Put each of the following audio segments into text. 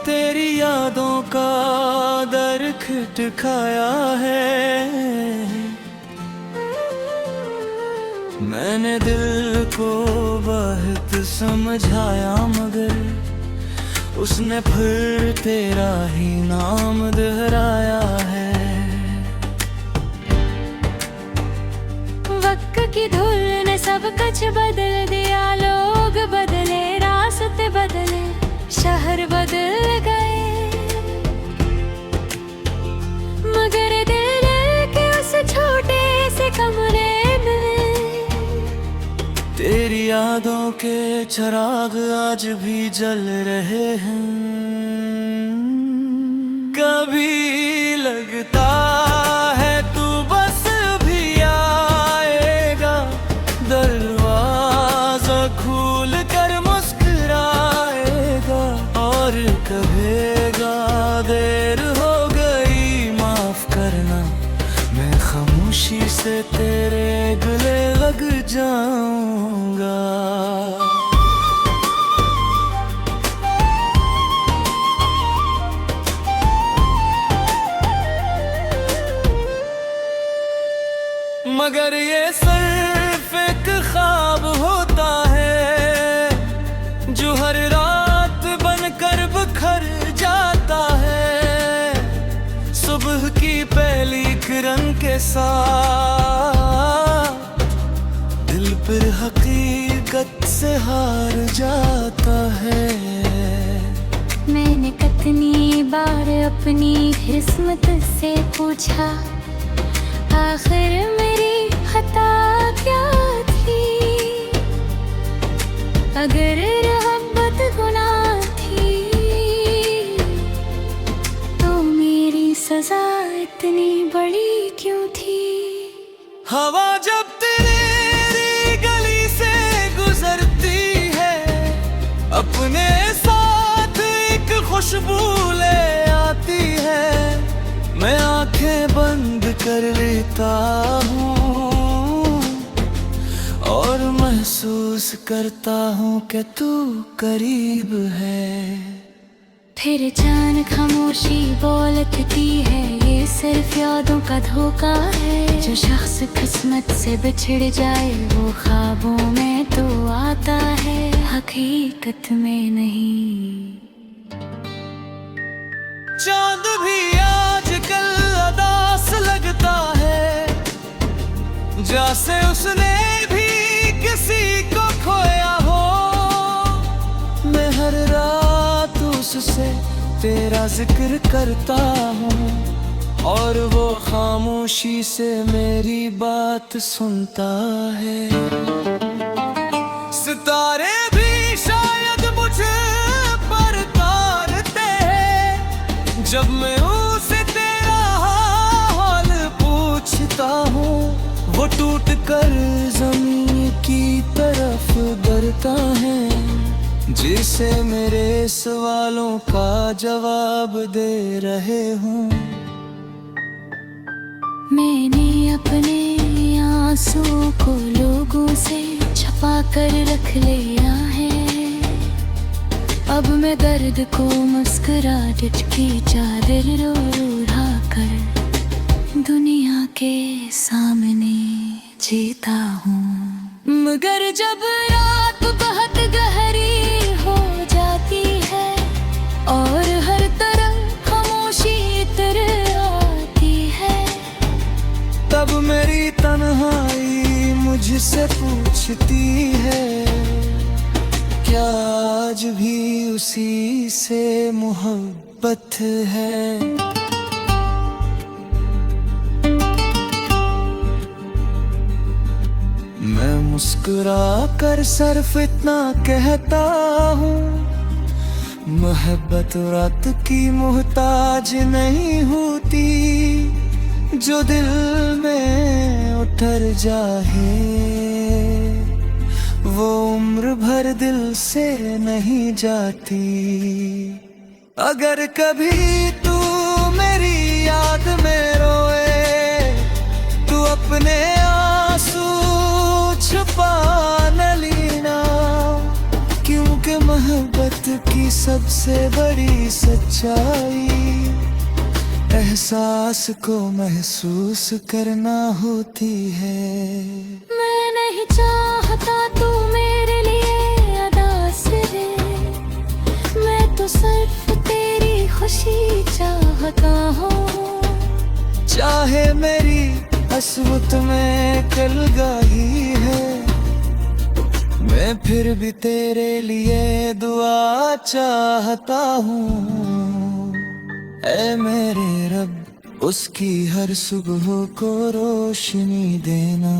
तेरी यादों का दर खटकाया है। मैंने दिल को बहुत समझाया मगर उसने फिर तेरा ही नाम दोहराया है। वक्त की धूल ने सब कुछ बदल दिया, लोग बदले, रास्ते बदले, शहर बदल गए, मगर दिल के उस छोटे से कमरे में तेरी यादों के चिराग आज भी जल रहे हैं। कभी लगता है तू बस भी आएगा, दरवाजा खोल कर मुस्कुराएगा, और कहेगा देर हो गई माफ करना, मैं खामोशी से तेरे गले लग जाऊंगा। मगर ये सिर्फ एक ख्वाब होता है जो हर रात बनकर बिखर जाता है। सुबह की पहली किरण के साथ दिल पर हकीकत से हार जाता है। मैंने कितनी बार अपनी किस्मत से पूछा, आखिर मेरी खता क्या थी? अगर मोहब्बत गुनाह थी तो मेरी सजा इतनी बड़ी क्यों थी? हवा जब तेरी गली से गुजरती है, अपने साथ एक खुशबू ले आती है। मैं आंखें बंद कर लेता हूँ और महसूस करता हूँ कि तू करीब है। फिर जान खामोशी बोलती है, ये सिर्फ यादों का धोखा है। जो शख्स किस्मत से बिछड़ जाए वो ख्वाबों में तो आता है, हकीकत में नहीं। चांद भी आजकल उदास लगता है, जैसे उसने भी किसी को खोया हो। मैं हर रात उससे तेरा जिक्र करता हूँ और वो खामोशी से मेरी बात सुनता है। सितारे भी शायद मुझे पर तारते हैं, जब मैं उसे तेरा हाल पूछता हूँ। वो टूट कर जमीन की तरफ गिरता है, जिसे मेरे सवालों का जवाब दे रहे हूँ। मैंने अपने आंसुओं को लोगों से छुपा कर रख लिया है। अब मैं दर्द को मुस्कुराहट की चादर ओढ़ा कर दुनिया के सामने जीता हूँ। मगर जब रात बहुत गहरी हो जाती है और हर तरफ खामोशी इतर आती है, तब मेरी तन्हाई मुझसे पूछती है, क्या आज भी उसी से मोहब्बत है? मैं मुस्कुरा कर सिर्फ इतना कहता हूँ, मोहब्बत रात की मोहताज नहीं होती। जो दिल में उतर जाए वो उम्र भर दिल से नहीं जाती। अगर कभी तू मेरी याद में रोए तो अपने आंसू छुपा न लेना, क्योंकि मोहब्बत की सबसे बड़ी सच्चाई एहसास को महसूस करना होती है। मैं नहीं चाहता तू मेरे लिए अदास रहे, मैं तो सिर्फ तेरी खुशी चाहता हूँ। चाहे मेरी असमत में कलगाही है, मैं फिर भी तेरे लिए दुआ चाहता हूँ। ऐ मेरे रब उसकी हर सुबह को रोशनी देना,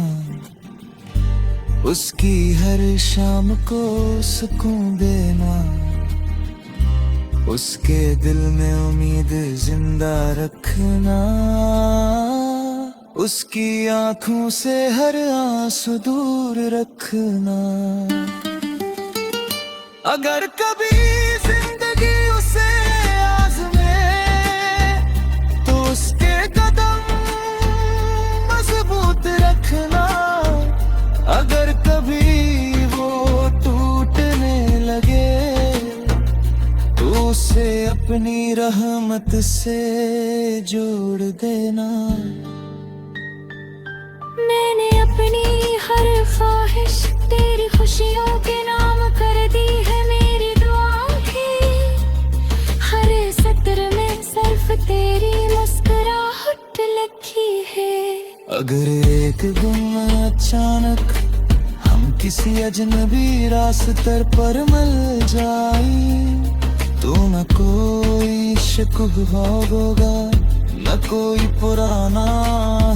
उसकी हर शाम को सुकून देना, उसके दिल में उम्मीद जिंदा रखना, उसकी आंखों से हर आंसू दूर रखना। अगर कभी जिंदगी उसे आज़मे तो उसके कदम मजबूत रखना। अगर कभी वो टूटने लगे तो उसे अपनी रहमत से जोड़ देना। मैंने अपनी हर ख्वाहिश तेरी खुशियों के नाम कर दी है। मेरी दुआओं की हर सत्र में सिर्फ तेरी मुस्कुराहट लिखी है। अगर एक दिन अचानक हम किसी अजनबी रास्ते पर मिल जाए तो न कोई शक होगा, न कोई पुराना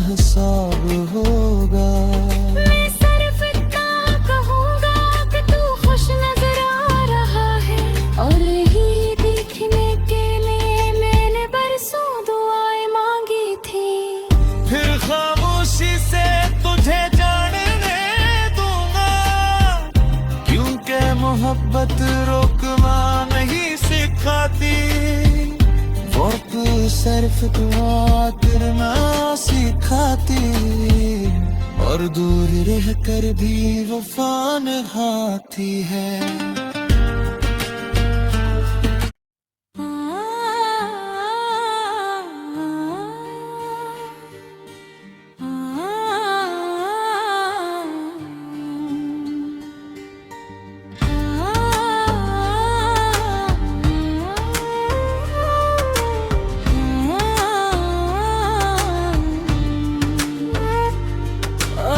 हिसाब होगा। मैं सिर्फ इतना कहूँगा कि तू खुश नजर आ रहा है, और यही देखने के लिए मैंने बरसों दुआएं मांगी थी। फिर खामोशी से तुझे जानने दूंगा, क्योंकि मोहब्बत रोकना नहीं सिखाती, वो तो सिर्फ दुआ करना सिखाती, और दूर रह कर भी वफा निभाती है।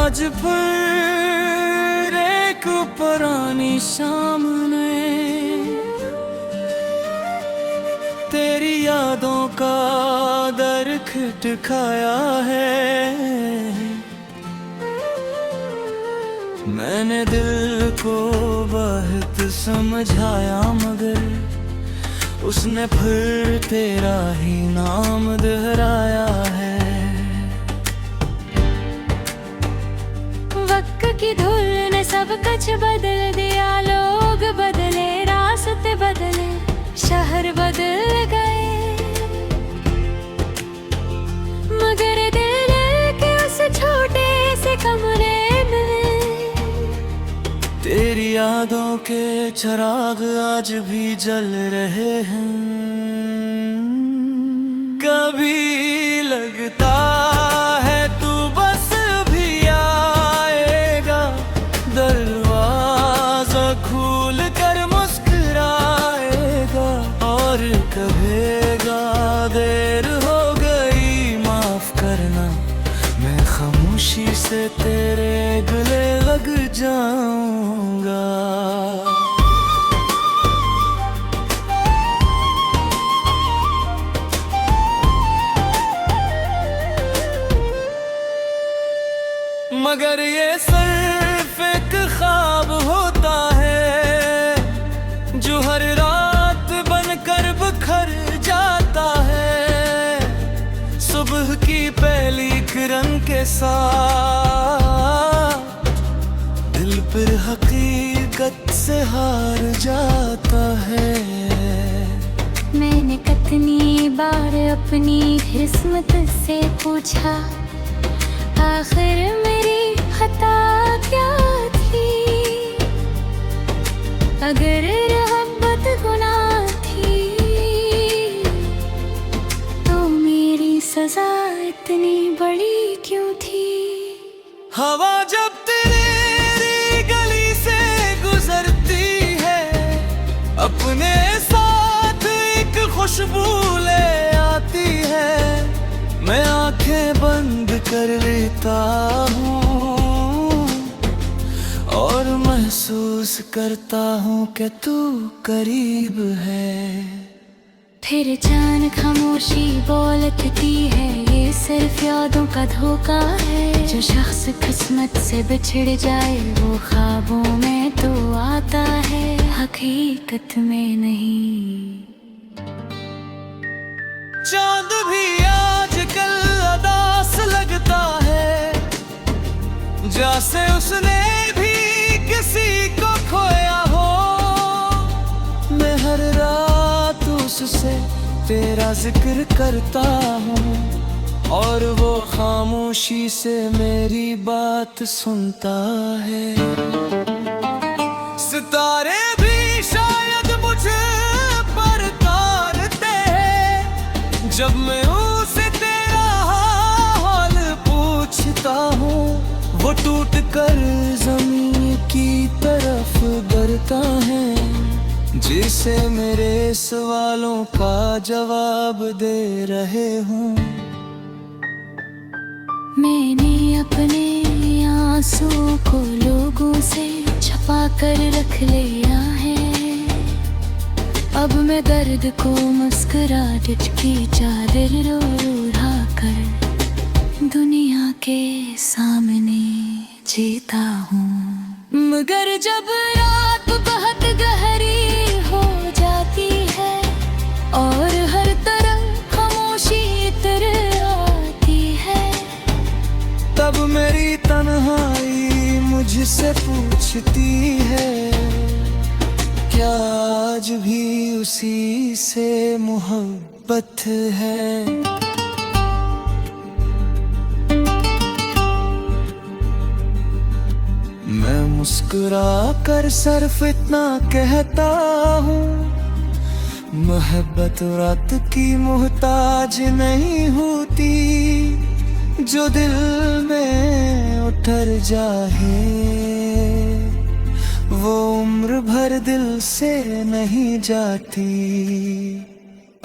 आज फिर एक पुरानी शाम ने तेरी यादों का दर खटखाया है। मैंने दिल को बहुत समझाया मगर उसने फिर तेरा ही नाम दोहराया है। वक्त की धूल ने सब कुछ बदल दिया, लोग बदले, रास्ते बदले, शहर बदल गए, मगर दिल के उस छोटे से कमरे में तेरी यादों के चिराग आज भी जल रहे हैं। कभी लगता है तू बस भी आएगा, दरवाजा खोल कर मुस्कुराएगा, और कहेगा देर हो गई माफ करना, मैं खामोशी से तेरे गले लग जाऊंगा। मगर ये सिर्फ एक ख्वाब होता है जो हर रात बनकर बिखर जाता है, सुबह की पहली किरण के साथ दिल पर हकीकत से हार जाता है। मैंने कितनी बार अपनी किस्मत से पूछा, आखिर मेरी खता क्या थी? अगर रहमत हवा जब तेरी गली से गुजरती है, अपने साथ एक खुशबू ले आती है। मैं आंखें बंद कर लेता हूँ और महसूस करता हूँ कि तू करीब है। फिर जान खामोशी बोलती है, ये सिर्फ यादों का धोखा है। जो शख्स किस्मत से बिछड़ जाए वो ख्वाबों में तो आता है, हकीकत में नहीं। चांद भी आजकल उदास लगता है, जैसे उसने भी किसी को खोया हो। मैं हर रात उससे तेरा जिक्र करता हूँ और वो खामोशी से मेरी बात सुनता है। सितारे भी शायद मुझे पर तारते हैं, जब मैं उसे तेरा हाल पूछता हूँ। वो टूट कर जमीन की तरफ गिरता है, जिसे मेरे सवालों का जवाब दे रहे हूँ। मैंने अपने आंसुओं को लोगों से छुपा कर रख लिया है। अब मैं दर्द को मुस्कुराहट की चादर ओढ़ा कर दुनिया के सामने जीता हूँ। मगर जब रात बहुत गहरी हो जाती है और हर तरफ खामोशी इतर आती है, तब मेरी तन्हाई मुझसे पूछती है, क्या आज भी उसी से मोहब्बत है। मैं मुस्कुरा कर सिर्फ इतना कहता हूँ, मोहब्बत रात की मोहताज नहीं होती। जो दिल में उतर जाए वो उम्र भर दिल से नहीं जाती।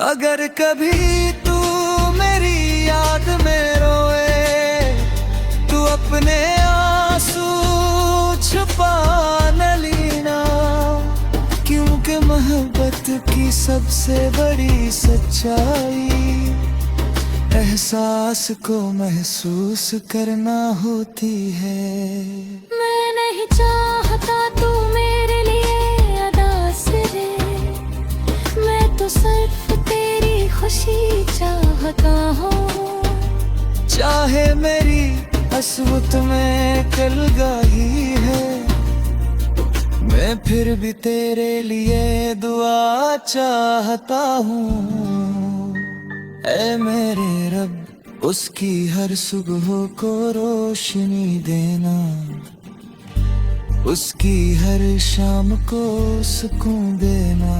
अगर कभी तू मेरी याद में रोए तो अपने आंसू छुपा न लेना, क्योंकि मोहब्बत की सबसे बड़ी सच्चाई एहसास को महसूस करना होती है। मैं नहीं चाहता तू मेरे लिए अदास रहे, मैं तो सिर्फ तेरी खुशी चाहता हूँ। चाहे मेरी असवत में कलगाही है, मैं फिर भी तेरे लिए दुआ चाहता हूँ। ऐ मेरे रब, उसकी हर सुबह को रोशनी देना, उसकी हर शाम को सुकून देना,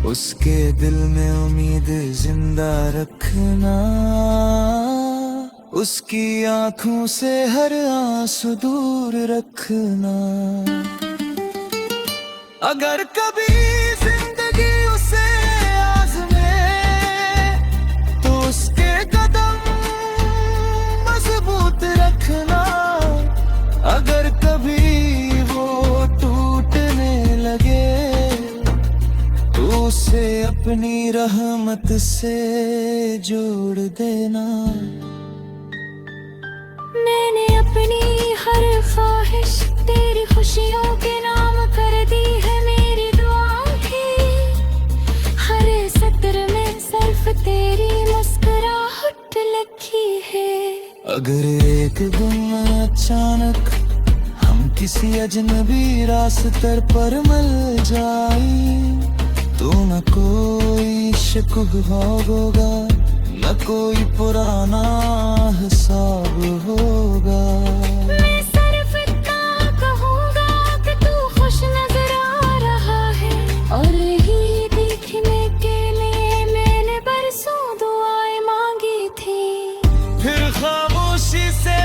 उसके दिल में उम्मीद जिंदा रखना, उसकी आंखों से हर आंसू दूर रखना। अगर कभी जिंदगी उसे आज़मे तो उसके कदम मजबूत रखना। अगर कभी वो टूटने लगे तो उसे अपनी रहमत से जोड़ देना। मैंने अपनी हर ख्वाहिश तेरी खुशियों के नाम कर दी है। मेरी दुआओं की हर सत्र में सिर्फ तेरी मुस्कुराहट लिखी है। अगर एक दिन अचानक हम किसी अजनबी रास्ते पर मिल जाए तो न कोई शक होगा, न कोई पुराना हिसाब होगा। मैं सिर्फ इतना कहूँगा कि तू खुश नजर आ रहा है, और यही देखने के लिए मैंने बरसों दुआएं मांगी थी। फिर खामोशी से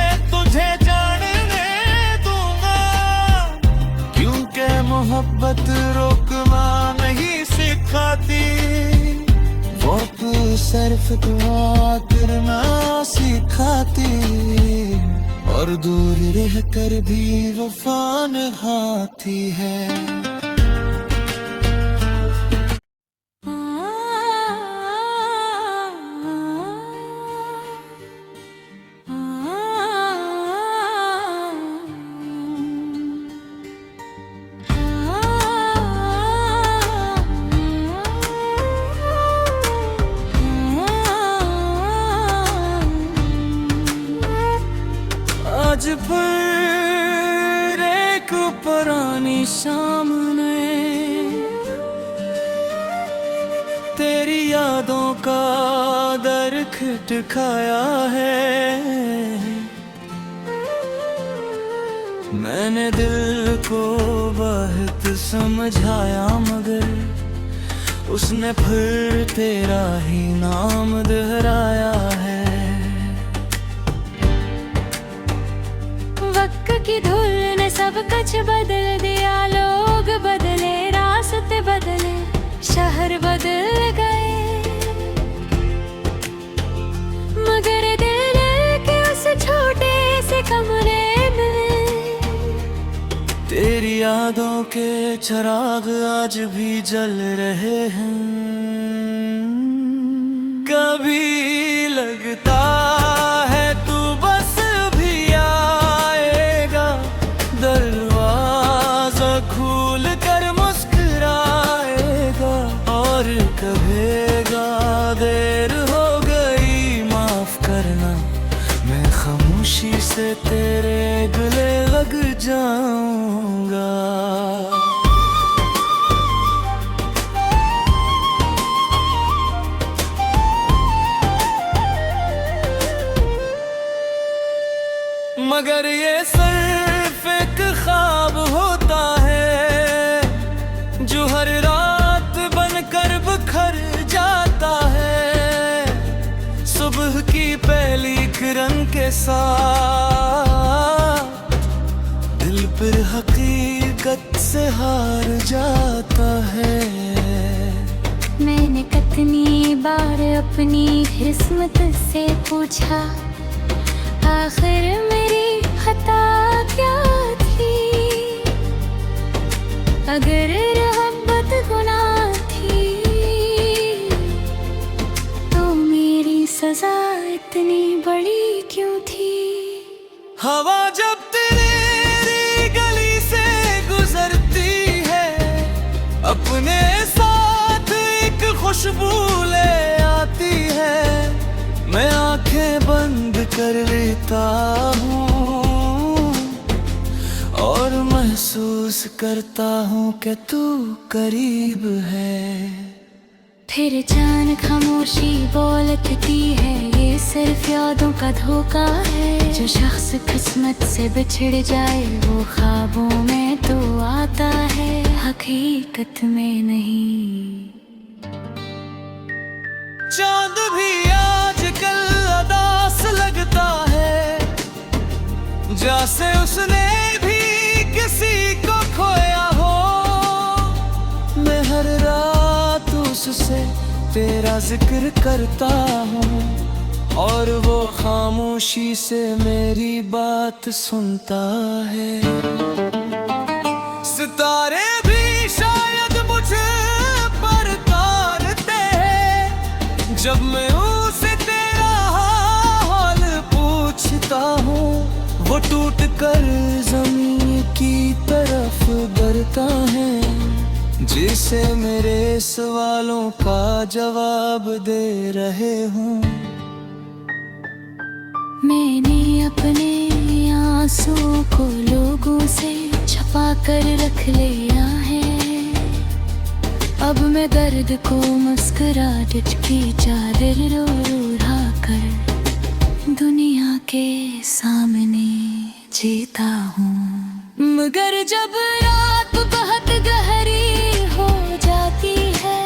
सिर्फ दुआ करना सिखाती, और दूर रह कर भी वफा निभाती है। आज फिर एक पुरानी सामने तेरी यादों का दर खटकाया है। मैंने दिल को बहुत समझाया मगर उसने फिर तेरा ही नाम दोहराया है। वक्त की धूल ने सब कुछ बदल दिया, लोग बदले, रास्ते बदले, शहर बदल गए, मगर दिल के उस छोटे से कमरे में तेरी यादों के चिराग आज भी जल रहे हैं। कभी लगता है तू बस भी आएगा, दरवाजा खोल कर मुस्कुराएगा, और कहेगा देर हो गई माफ करना, मैं खामोशी से तेरे गले लग जाऊंगा। मगर ये सिर्फ एक ख्वाब होता है जो हर रात बनकर बिखर जाता है। सुबह की पहली किरण के साथ दिल पर हकीकत से हार जाता है। मैंने कितनी बार अपनी किस्मत से पूछा, आखिर मेरी खता क्या थी? अगर मोहब्बत गुनाह थी तो मेरी सजा इतनी बड़ी क्यों थी? हवा जब तेरी गली से गुजरती है, अपने साथ एक खुशबू ले आती है। मैं आंखें बंद कर लेता हूँ और महसूस करता हूँ कि तू करीब है। फिर जान खामोशी बोलती है, ये सिर्फ यादों का धोखा है। जो शख्स किस्मत से बिछड़ जाए वो ख्वाबों में तो आता है, हकीकत में नहीं। चांद भी आजकल उदास लगता है, जैसे उसने भी किसी को खोया हो। मैं हर रात उससे तेरा जिक्र करता हूँ और वो खामोशी से मेरी बात सुनता है। सितारे भी शायद मुझे पर तारते हैं, जब मैं उसे तेरा हाल पूछता हूँ। वो टूट कर जमीन की तरफ गिरता है, जिसे मेरे सवालों का जवाब दे रहे हूँ। मैंने अपने आंसुओं को लोगों से छुपा कर रख लिया है। अब मैं दर्द को मुस्कुराहट की चादर ओढ़ा कर दुनिया के सामने जीता हूँ। मगर जब रात बहुत गहरी हो जाती है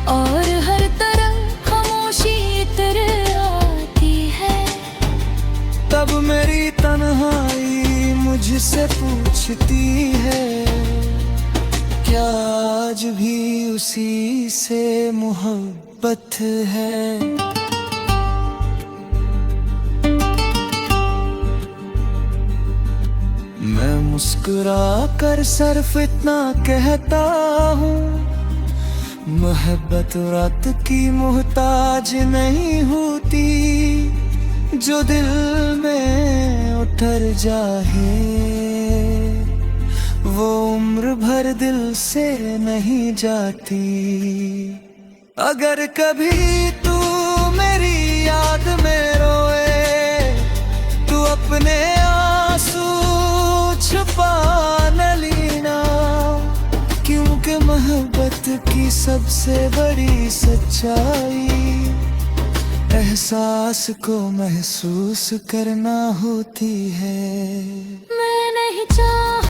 और हर तरफ खामोशी इतर आती है, तब मेरी तन्हाई मुझसे पूछती है, क्या आज भी उसी से मोहब्बत है। मैं मुस्कुरा कर सिर्फ इतना कहता हूँ, मोहब्बत रात की मोहताज नहीं होती। जो दिल में उतर जाए वो उम्र भर दिल से नहीं जाती। अगर कभी तू मेरी याद में रोए तू अपने आंसू छुपा न लेना, क्योंकि मोहब्बत की सबसे बड़ी सच्चाई एहसास को महसूस करना होती है। मैं नहीं चाह